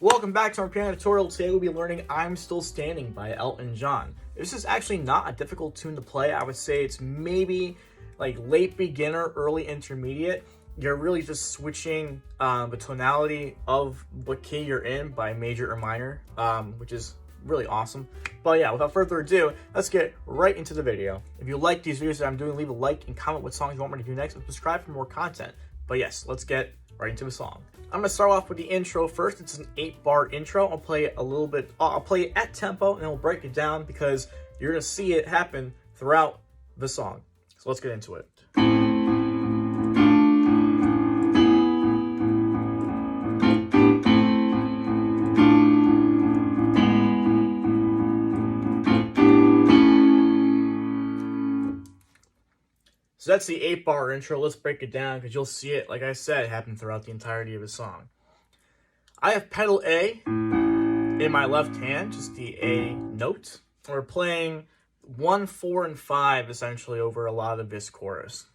Welcome back to our piano tutorial. Today we'll be learning I'm Still Standing by Elton John. This is actually not a difficult tune to play. I would say it's maybe like late beginner, early intermediate. You're really just switching the tonality of what key you're in by major or minor, which is really awesome. But yeah, without further ado, let's get right into the video. If you like these videos that I'm doing, leave a like and comment what songs you want me to do next, and subscribe for more content. But yes, let's get right into the song. I'm gonna start off with the intro first. It's an 8-bar intro. I'll play it a little bit. I'll play it at tempo, and we'll break it down because you're gonna see it happen throughout the song. So let's get into it. So that's the 8-bar intro. Let's break it down because you'll see it, like I said, happen throughout the entirety of the song. I have pedal A in my left hand, just the A note. We're playing 1, 4, and 5 essentially over a lot of this chorus.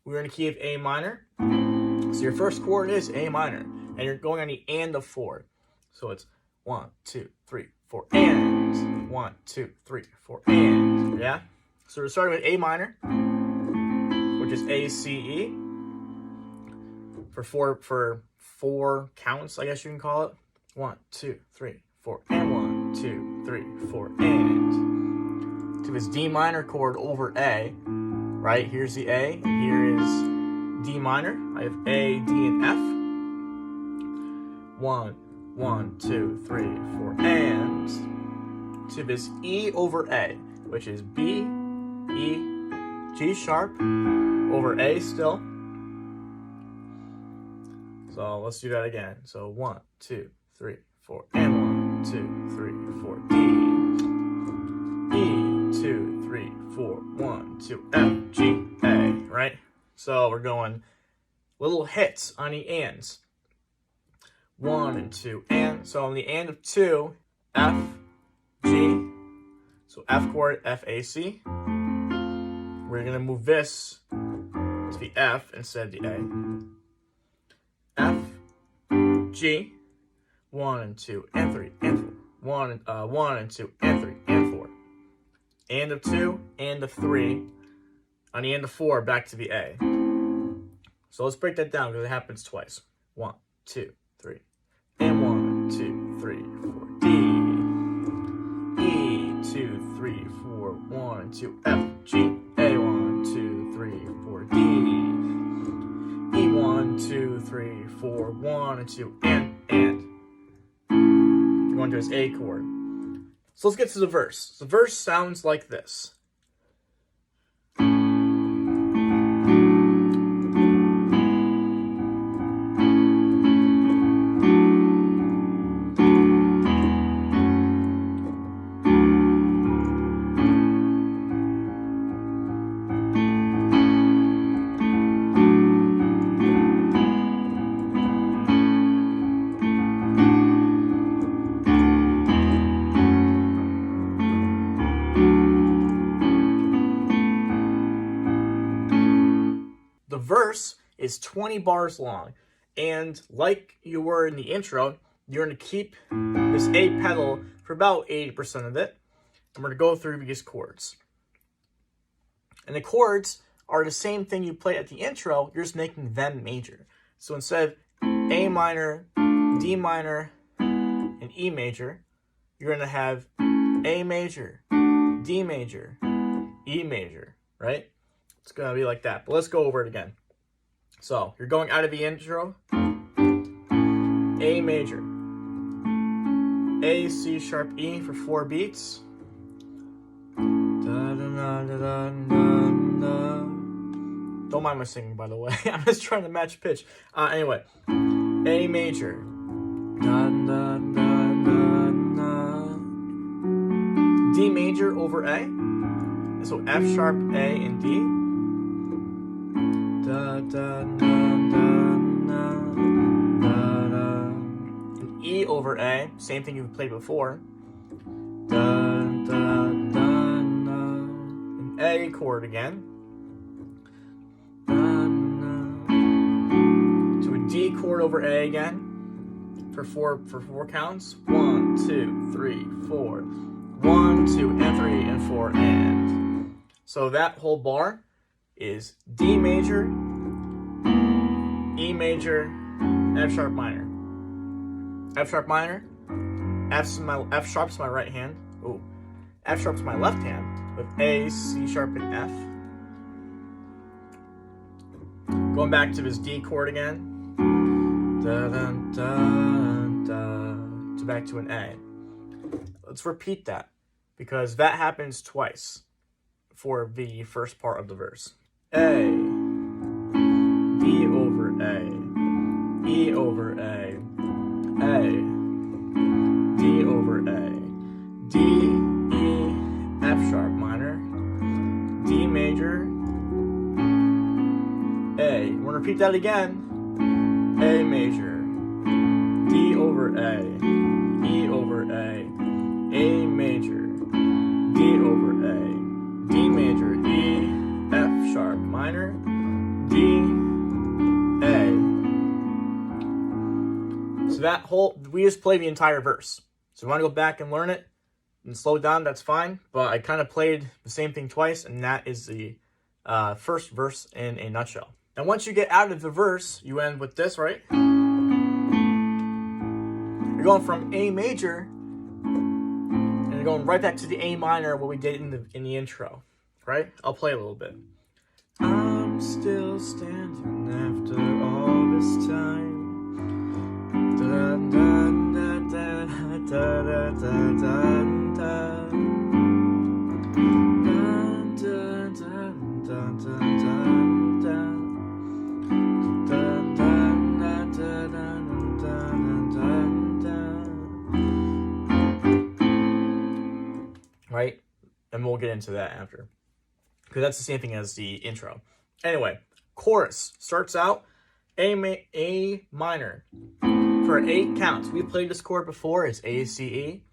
We're in the key of A minor. So your first chord is A minor, and you're going on the and of 4. So it's 1, 2, 3, 4, and 1, 2, 3, 4, and yeah. So we're starting with A minor, which is A, C, E, for four counts, I guess you can call it. 1, 2, 3, 4, and 1, 2, 3, 4, and to this D minor chord over A, right? Here's the A, and here is D minor. I have A, D, and F. 1, 1, 2, 3, 4, and to this E over A, which is B, E, G sharp, over A still. So let's do that again. So 1, 2, 3, 4, and 1, 2, 3, 4, D, E, 2, 3, 4, 1, 2, F, G, A, right? So we're going little hits on the ands. 1 and 2, and. So on the and of 2, F, G. So F chord, F, A, C. We're going to move this to the F instead of the A. F, G, 1 and 2, and 3, and 4. 1 and 2, and 3, and 4. And of 2, and of 3. On the end of 4, back to the A. So let's break that down because it happens twice. 1, 2, 3. And 1, 2, 3, 4. D, E, 2, 3, 4, 1 and 2, F, G, A, 1, 2, 3, 4, D, E, 1, 2, 3, 4, 1 and 2, and. We're going to his A chord. So let's get to the verse. The verse sounds like this. The verse is 20 bars long, and like you were in the intro, you're going to keep this A pedal for about 80% of it, and we're going to go through these chords. And the chords are the same thing you play at the intro, you're just making them major. So instead of A minor, D minor, and E major, you're going to have A major, D major, E major, right? It's going to be like that. But let's go over it again. So you're going out of the intro. A major. A, C sharp, E for 4 beats. Don't mind my singing, by the way. I'm just trying to match pitch. Anyway. A major. D major over A. So F sharp, A, and D. And E over A, same thing you've played before. An A chord again. To a D chord over A again. for four counts. 1, 2, 3, 4. 1, 2, and 3, and 4, and. So that whole bar is D major, E major, F sharp minor. F sharp minor, F sharp's my right hand. Ooh. F sharp's my left hand with A, C sharp, and F. Going back to this D chord again. Da, da, da, da, to back to an A. Let's repeat that because that happens twice for the first part of the verse. A, D over A, E over A, D over A, D, E, F sharp minor, D major, A. We're gonna repeat that again. A major, D over A, E over A, A major, D over A, D major, E, F sharp minor, D, A. So that whole, we just play the entire verse. So if you want to go back and learn it and slow down, that's fine. But I kind of played the same thing twice, and that is the first verse in a nutshell. And once you get out of the verse, you end with this, right? You're going from A major, and you're going right back to the A minor, what we did in the intro, right? I'll play a little bit. I'm still standing after all this time. Da, da, da, da, da, da, da, da. Right? And we'll get into that after. Because that's the same thing as the intro. Anyway, chorus starts out A minor for 8 counts. We played this chord before. It's A, C, E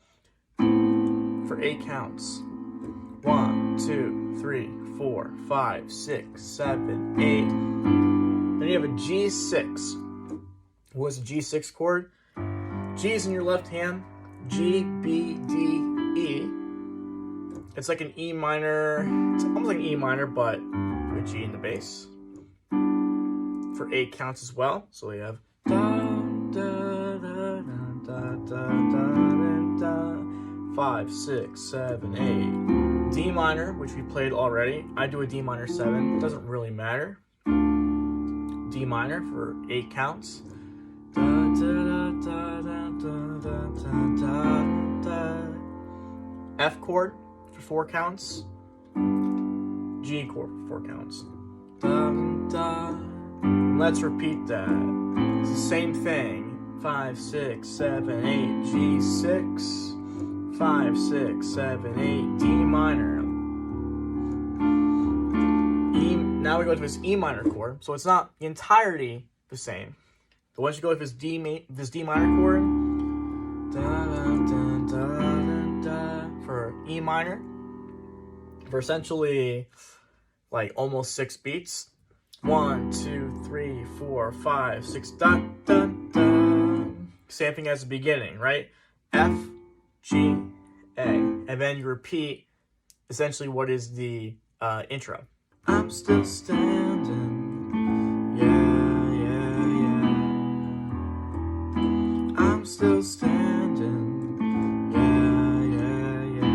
for 8 counts. 1, 2, 3, 4, 5, 6, 7, 8. Then you have a G6. What is a G6 chord? G is in your left hand. G, B, D, E. It's like an E minor. It's almost like an E minor, but with G in the bass. For 8 counts as well. So we have da, da, da, da, da, da, da, 5, 6, 7, 8. D minor, which we played already. I do a D minor 7. It doesn't really matter. D minor for 8 counts. Da, da, da, da, da, da, da, da. F chord for 4 counts. G chord for 4 counts. Da, da. Let's repeat that. It's the same thing. 5, 6, 7, 8. G6. 5, 6, 7, 8. D minor. E. Now we go to this E minor chord. So it's not the entirety the same. But once you go with this D minor chord, da, da, da, da, da, for E minor, for essentially like almost 6 beats. 1, 2, 3, 4, 5, 6, da, da, da. Same thing as the beginning, right? F, G, A. And then you repeat essentially what is the intro. I'm still standing, yeah, yeah, yeah. I'm still standing, yeah, yeah, yeah.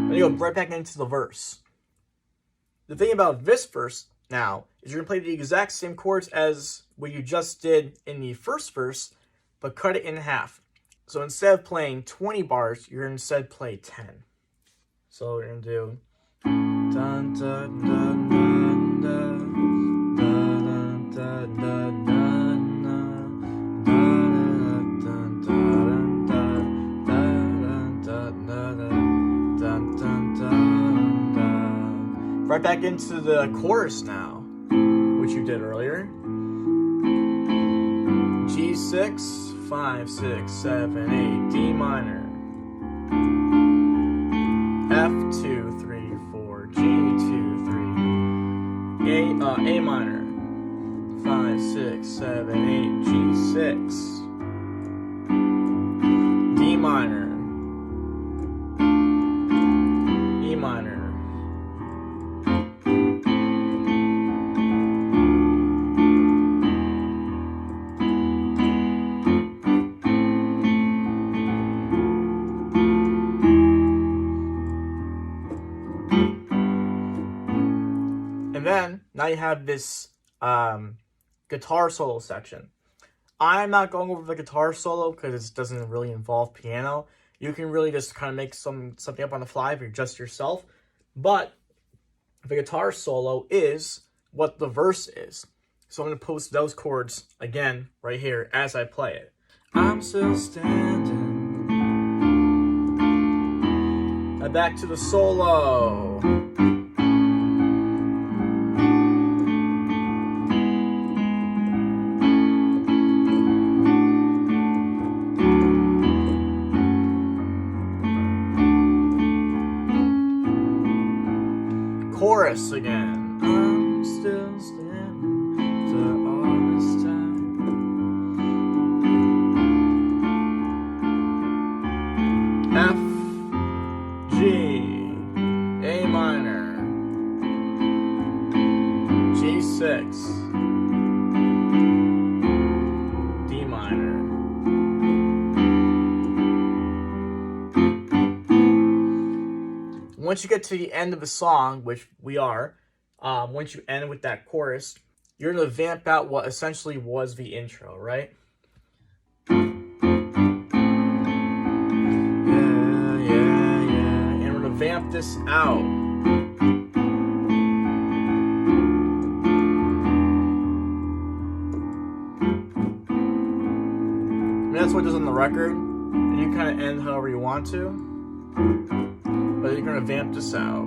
Then you go right back into the verse. The thing about this verse now is you're going to play the exact same chords as what you just did in the first verse, but cut it in half. So instead of playing 20 bars, you're going to instead play 10. So we're going to do dun, dun, dun, dun, dun, dun, dun, dun, dun. Right back into the chorus now, which you did earlier. G6, 5, 6, 7, 8, D minor. F2, 3, 4, G2, 3, A minor. 5, 6, 6, 7, 8, G6, D minor, E minor, and then now you have this guitar solo section. I'm not going over the guitar solo because it doesn't really involve piano. You can really just kind of make something up on the fly if you're just yourself. But the guitar solo is what the verse is. So I'm going to post those chords again right here as I play it. I'm still standing. And back to the solo. Chorus again. I'm still standing after all this time. F, G, A minor, G6, D minor. Once you get to the end of the song, which we are, once you end with that chorus, you're going to vamp out what essentially was the intro, right? Yeah. And we're going to vamp this out. And that's what it does on the record. And you kind of end however you want to. But you're going to vamp this out.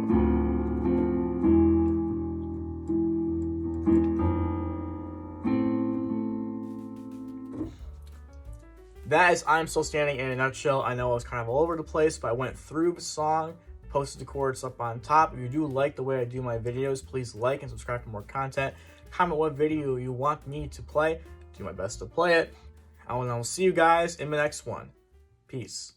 That is I'm Still Standing in a nutshell. I know I was kind of all over the place, but I went through the song, posted the chords up on top. If you do like the way I do my videos, please like and subscribe for more content. Comment what video you want me to play. Do my best to play it. And I will see you guys in the next one. Peace.